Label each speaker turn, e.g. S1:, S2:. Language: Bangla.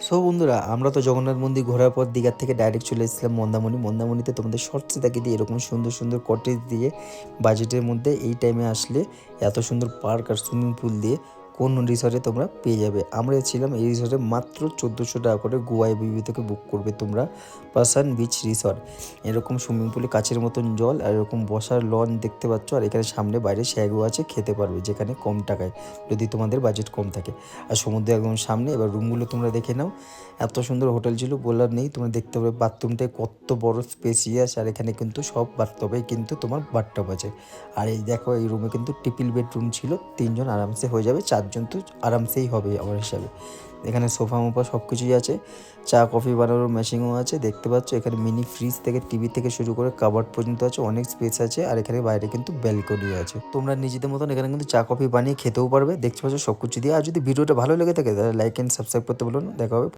S1: সো বন্ধুরা, আমরা তো জগন্নাথ মন্দির ঘোরার পর দীঘার থেকে ডাইরেক্ট চলে এসেছিলাম মন্দারমণি। মন্দারমণিতে তোমাদের শর্টসে দেখিয়ে দিই এরকম সুন্দর সুন্দর কটেজ দিয়ে বাজেটের মধ্যে এই টাইমে আসলে এত সুন্দর পার্ক আর সুইমিং পুল দিয়ে কোন রিসর্টে তোমরা পেয়ে যাবে। আমরা ছিলাম এই রিসর্টে মাত্র 1400 টাকা করে গোয়াই বিবি থেকে বুক করবে তোমরা পাসান বিচ রিসর্ট। এরকম সুইমিং পুলে কাচের মতন জল আর এরকম বসার লন দেখতে পাচ্ছ, আর এখানে সামনে বাইরে শ্যাগো আছে, খেতে পারবে যেখানে কম টাকায় যদি তোমাদের বাজেট কম থাকে। আর সমুদ্র একদম সামনে। এবার রুমগুলো তোমরা দেখে নাও, এত সুন্দর হোটেল ছিল বলার নেই। তোমরা দেখতে পাবে বাথরুমটায় কত বড় স্পেসিয়াস, আর এখানে কিন্তু সব বাথটবে কিন্তু তোমার বাথটব আছে। আর এই দেখো এই রুমে কিন্তু ট্রিপল বেডরুম ছিল, 3জন আরামসে হয়ে যাবে, 4জন তো আরামসেই হবে আমার হিসাবে। এখানে সোফা মোফা সব কিছুই আছে, চা কফি বানানোর মেশিনও আছে দেখতে পাচ্ছ। এখানে মিনি ফ্রিজ থেকে টিভি থেকে শুরু করে কাবার্ড পর্যন্ত আছে, অনেক স্পেস আছে। আর এখানে বাইরে কিন্তু ব্যালকনি আছে, তোমরা নিজেদের মতন এখানে কিন্তু চা কফি বানিয়ে খেতেও পারবে। দেখতে পাচ্ছ সব কিছু দিয়ে। আর যদি ভিডিওটা ভালো লেগে থাকে তাহলে লাইক অ্যান্ড সাবস্ক্রাইব করতে বলুন। দেখা হবে।